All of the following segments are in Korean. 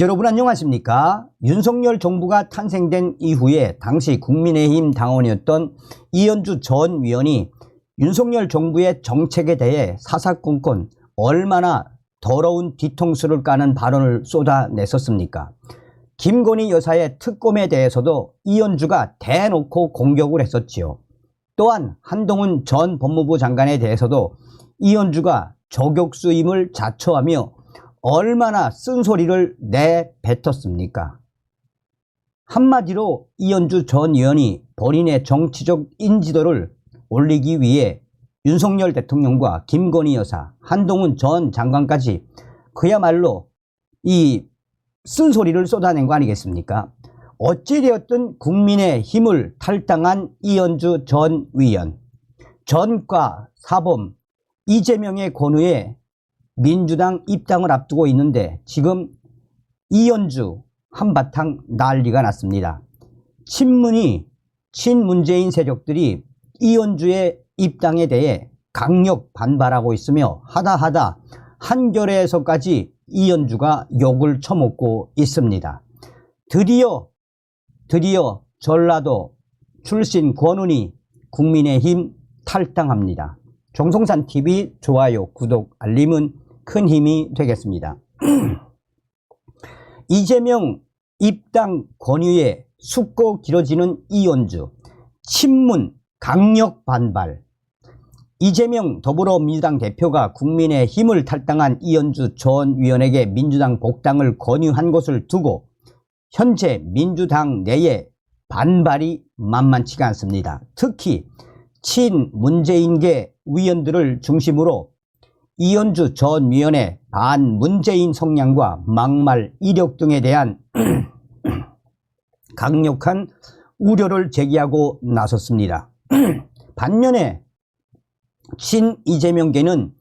여러분 안녕하십니까? 윤석열 정부가 탄생된 이후에 당시 국민의힘 당원이었던 이현주 전 위원이 윤석열 정부의 정책에 대해 사사건건 얼마나 더러운 뒤통수를 까는 발언을 쏟아냈었습니까? 김건희 여사의 특검에 대해서도 이현주가 대놓고 공격을 했었지요. 또한 한동훈 전 법무부 장관에 대해서도 이현주가 저격수임을 자처하며 얼마나 쓴소리를 내뱉었습니까? 한마디로 이현주 전 의원이 본인의 정치적 인지도를 올리기 위해 윤석열 대통령과 김건희 여사, 한동훈 전 장관까지 그야말로 이 쓴소리를 쏟아낸 거 아니겠습니까? 어찌되었든 국민의 힘을 탈당한 이현주 전 위원, 전과 사범 이재명의 권유에 민주당 입당을 앞두고 있는데 지금 이현주 한바탕 난리가 났습니다. 친문재인 세력들이 이현주의 입당에 대해 강력 반발하고 있으며 하다 한겨레에서까지 이현주가 욕을 처먹고 있습니다. 드디어 전라도 출신 권은희 국민의힘 탈당합니다. 정성산TV 좋아요, 구독, 알림은 큰 힘이 되겠습니다. 이재명 입당 권유에 숫고 길어지는 이현주, 친문 강력 반발. 이재명 더불어민주당 대표가 국민의힘을 탈당한 이현주 전 위원에게 민주당 복당을 권유한 것을 두고 현재 민주당 내에 반발이 만만치가 않습니다. 특히 친문재인계 위원들을 중심으로 이현주 전 위원의 반문재인 성향과 막말 이력 등에 대한 강력한 우려를 제기하고 나섰습니다. 반면에 친이재명계는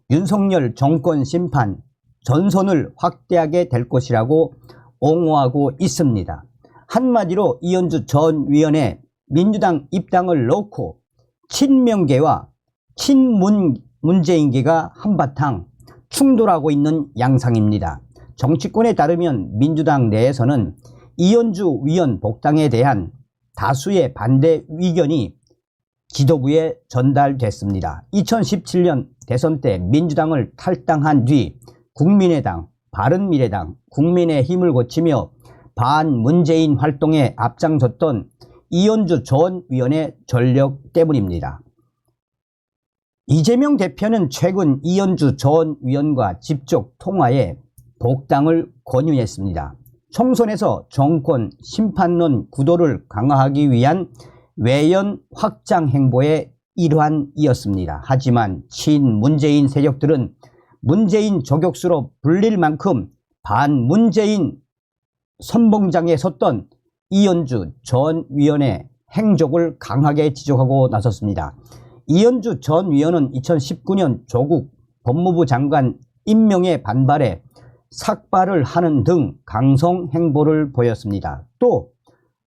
윤석열 정권 심판 전선을 확대하게 될 것이라고 옹호하고 있습니다. 한마디로 이현주 전 위원의 민주당 입당을 놓고 친명계와 친문재인계가 한바탕 충돌하고 있는 양상입니다. 정치권에 따르면 민주당 내에서는 이현주 위원 복당에 대한 다수의 반대 의견이 지도부에 전달됐습니다. 2017년 대선 때 민주당을 탈당한 뒤 국민의당, 바른미래당, 국민의힘을 거치며 반문재인 활동에 앞장섰던 이현주 전 위원의 전력 때문입니다. 이재명 대표는 최근 이현주 전 위원과 직접 통화에 복당을 권유했습니다. 총선에서 정권 심판론 구도를 강화하기 위한 외연 확장 행보의 일환이었습니다. 하지만 친문재인 세력들은 문재인 저격수로 불릴 만큼 반문재인 선봉장에 섰던 이현주 전 위원의 행적을 강하게 지적하고 나섰습니다. 이현주 전 위원은 2019년 조국 법무부 장관 임명에 반발해 삭발을 하는 등 강성 행보를 보였습니다. 또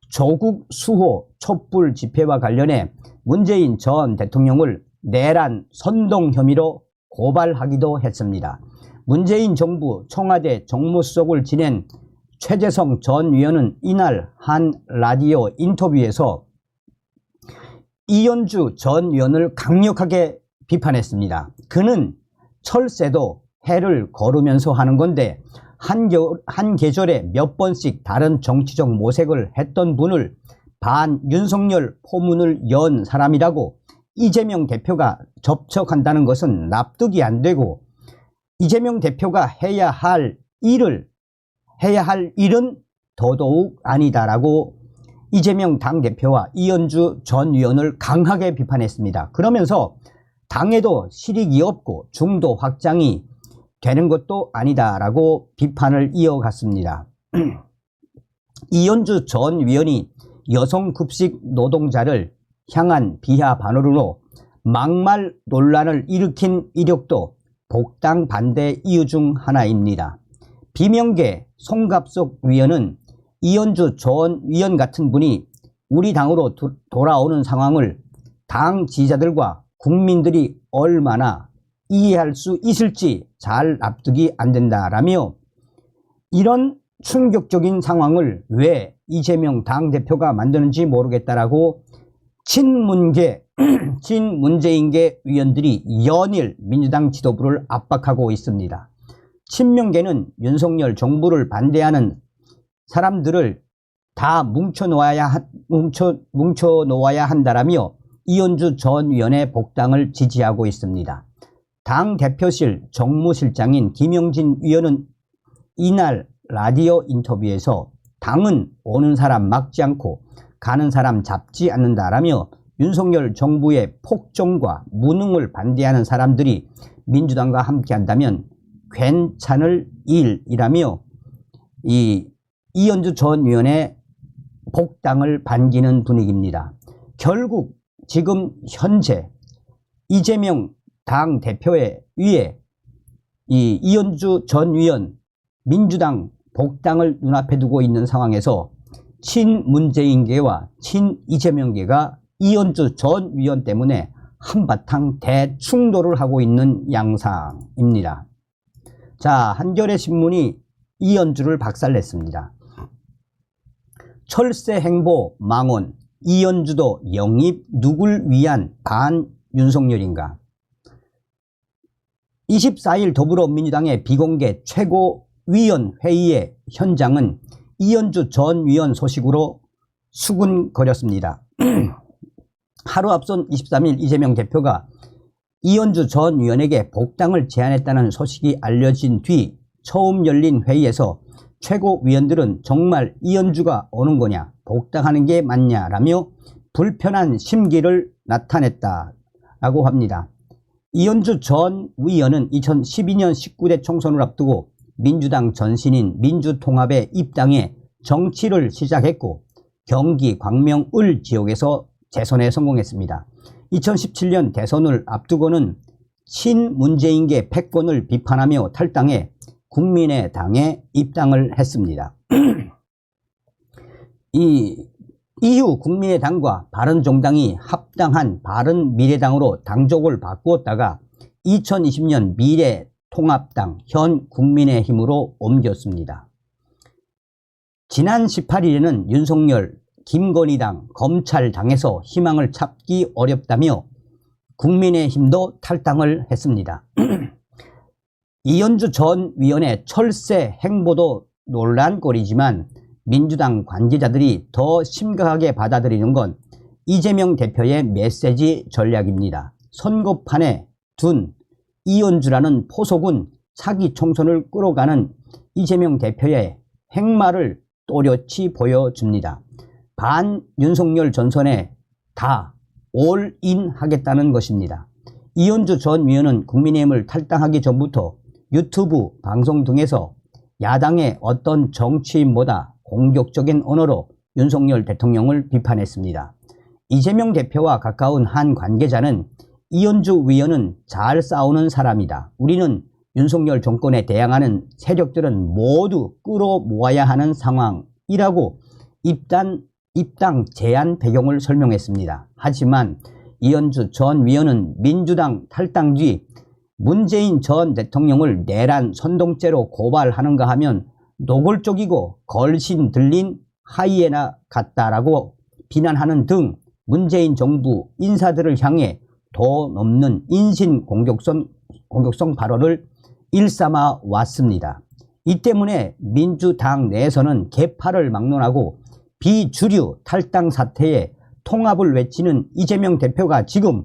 조국 수호 촛불 집회와 관련해 문재인 전 대통령을 내란 선동 혐의로 고발하기도 했습니다. 문재인 정부 청와대 정무수석을 지낸 최재성 전 위원은 이날 한 라디오 인터뷰에서 이현주 전 위원을 강력하게 비판했습니다. 그는 철새도 해를 걸으면서 하는 건데 한 계절에 몇 번씩 다른 정치적 모색을 했던 분을 반윤석열 포문을 연 사람이라고 이재명 대표가 접촉한다는 것은 납득이 안 되고 이재명 대표가 해야 할 일은 더더욱 아니다라고 이재명 당대표와 이현주 전 위원을 강하게 비판했습니다. 그러면서 당에도 실익이 없고 중도 확장이 되는 것도 아니다라고 비판을 이어갔습니다. 이현주 전 위원이 여성급식 노동자를 향한 비하 발언으로 막말 논란을 일으킨 이력도 복당 반대 이유 중 하나입니다. 비명계 송갑석 위원은 이현주 전 위원 같은 분이 우리 당으로 돌아오는 상황을 당 지지자들과 국민들이 얼마나 이해할 수 있을지 잘 납득이 안 된다라며 이런 충격적인 상황을 왜 이재명 당대표가 만드는지 모르겠다라고 친문계, 친문재인계 위원들이 연일 민주당 지도부를 압박하고 있습니다. 친명계는 윤석열 정부를 반대하는 사람들을 다 뭉쳐놓아야 한다라며 이현주 전 위원의 복당을 지지하고 있습니다. 당 대표실 정무실장인 김영진 위원은 이날 라디오 인터뷰에서 당은 오는 사람 막지 않고 가는 사람 잡지 않는다라며 윤석열 정부의 폭정과 무능을 반대하는 사람들이 민주당과 함께한다면 괜찮을 일이라며 이현주 전 위원의 복당을 반기는 분위기입니다. 결국 지금 현재 이재명 당 대표에 의해 이현주 전 위원 민주당 복당을 눈앞에 두고 있는 상황에서 친문재인계와 친이재명계가 이현주 전 위원 때문에 한바탕 대충돌을 하고 있는 양상입니다. 자, 한겨레 신문이 이현주를 박살냈습니다. 철새 행보 망언, 이현주도 영입 누굴 위한 반 윤석열인가. 24일 더불어민주당의 비공개 최고위원회의의 현장은 이현주 전 위원 소식으로 수군거렸습니다. 하루 앞선 23일 이재명 대표가 이현주 전 위원에게 복당을 제안했다는 소식이 알려진 뒤 처음 열린 회의에서 최고위원들은 정말 이현주가 오는 거냐, 복당하는 게 맞냐라며 불편한 심기를 나타냈다라고 합니다. 이현주 전 위원은 2012년 19대 총선을 앞두고 민주당 전신인 민주통합에 입당해 정치를 시작했고 경기 광명을 지역에서 재선에 성공했습니다. 2017년 대선을 앞두고는 친문재인계 패권을 비판하며 탈당해 국민의당에 입당을 했습니다. 이후 국민의당과 바른정당이 합당한 바른미래당으로 당적을 바꾸었다가 2020년 미래통합당 현 국민의힘으로 옮겼습니다. 지난 18일에는 윤석열, 김건희당, 검찰당에서 희망을 찾기 어렵다며 국민의힘도 탈당을 했습니다. 이현주 전 위원의 철새 행보도 논란거리지만 민주당 관계자들이 더 심각하게 받아들이는 건 이재명 대표의 메시지 전략입니다. 선거판에 둔 이현주라는 포석은 차기 총선을 끌어가는 이재명 대표의 행마를 또렷이 보여줍니다. 반 윤석열 전선에 다 올인 하겠다는 것입니다. 이현주 전 위원은 국민의힘을 탈당하기 전부터 유튜브 방송 등에서 야당의 어떤 정치인보다 공격적인 언어로 윤석열 대통령을 비판했습니다. 이재명 대표와 가까운 한 관계자는 이현주 위원은 잘 싸우는 사람이다. 우리는 윤석열 정권에 대항하는 세력들은 모두 끌어모아야 하는 상황이라고 입당 제안 배경을 설명했습니다. 하지만 이현주 전 위원은 민주당 탈당 뒤 문재인 전 대통령을 내란 선동죄로 고발하는가 하면 노골적이고 걸신 들린 하이에나 같다라고 비난하는 등 문재인 정부 인사들을 향해 도 넘는 인신 공격성 발언을 일삼아 왔습니다. 이 때문에 민주당 내에서는 개파를 막론하고 비주류 탈당 사태에 통합을 외치는 이재명 대표가 지금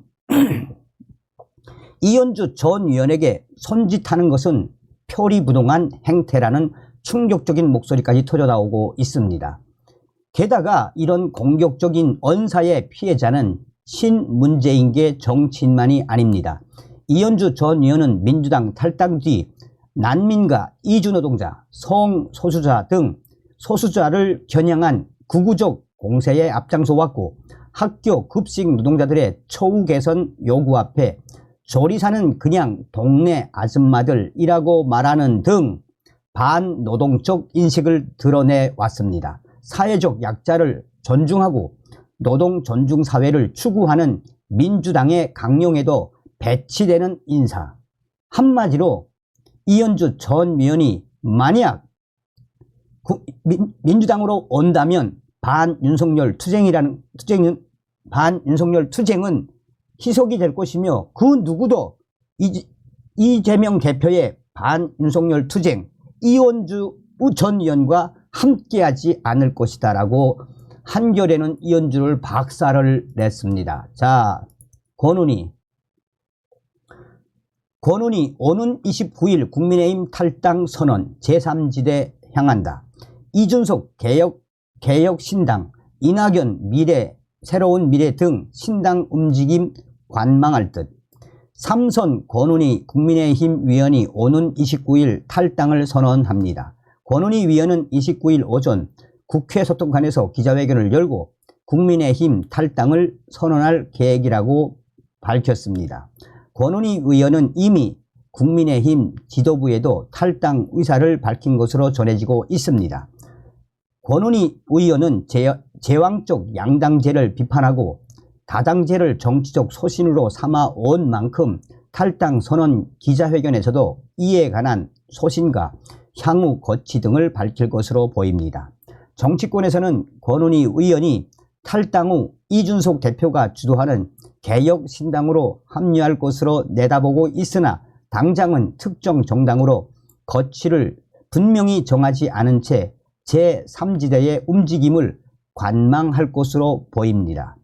이현주 전 위원에게 손짓하는 것은 표리부동한 행태라는 충격적인 목소리까지 터져나오고 있습니다. 게다가 이런 공격적인 언사의 피해자는 친문재인계 정치인만이 아닙니다. 이현주 전 위원은 민주당 탈당 뒤 난민과 이주노동자, 성소수자 등 소수자를 겨냥한 구구적 공세에 앞장서왔고 학교 급식 노동자들의 처우 개선 요구 앞에 조리사는 그냥 동네 아줌마들이라고 말하는 등 반노동적 인식을 드러내 왔습니다. 사회적 약자를 존중하고 노동 존중 사회를 추구하는 민주당의 강령에도 배치되는 인사. 한마디로 이현주 전 위원이 만약 민주당으로 온다면 반윤석열 투쟁은 희석이 될 것이며 그 누구도 이재명 대표의 반윤석열 투쟁 이현주 전 의원과 함께하지 않을 것이다 라고 한겨레는 이현주를 박살을 냈습니다. 자, 권은희 오는 29일 국민의힘 탈당 선언 제3지대 향한다. 이준석 개혁신당, 이낙연 새로운 미래 등 신당 움직임 관망할 듯. 삼선 권은희 국민의힘 위원이 오는 29일 탈당을 선언합니다. 권은희 위원은 29일 오전 국회 소통관에서 기자회견을 열고 국민의힘 탈당을 선언할 계획이라고 밝혔습니다. 권은희 의원은 이미 국민의힘 지도부에도 탈당 의사를 밝힌 것으로 전해지고 있습니다. 권은희 의원은 제왕적 양당제를 비판하고 다당제를 정치적 소신으로 삼아 온 만큼 탈당 선언 기자회견에서도 이에 관한 소신과 향후 거취 등을 밝힐 것으로 보입니다. 정치권에서는 권은희 의원이 탈당 후 이준석 대표가 주도하는 개혁신당으로 합류할 것으로 내다보고 있으나 당장은 특정 정당으로 거취를 분명히 정하지 않은 채 제3지대의 움직임을 관망할 것으로 보입니다.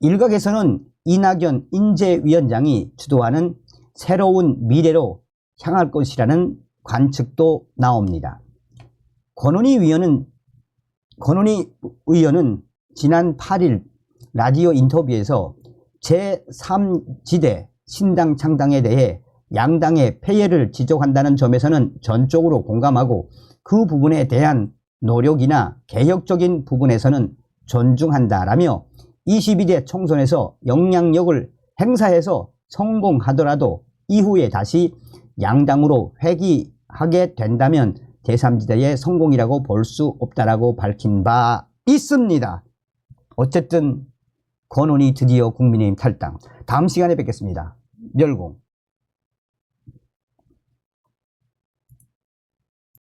일각에서는 이낙연 인재위원장이 주도하는 새로운 미래로 향할 것이라는 관측도 나옵니다. 권은희 의원은 지난 8일 라디오 인터뷰에서 제3지대 신당 창당에 대해 양당의 폐해를 지적한다는 점에서는 전적으로 공감하고 그 부분에 대한 노력이나 개혁적인 부분에서는 존중한다라며 22대 총선에서 영향력을 행사해서 성공하더라도 이후에 다시 양당으로 회귀하게 된다면 제3지대의 성공이라고 볼 수 없다라고 밝힌 바 있습니다. 어쨌든 권은희 드디어 국민의힘 탈당. 다음 시간에 뵙겠습니다. 멸공.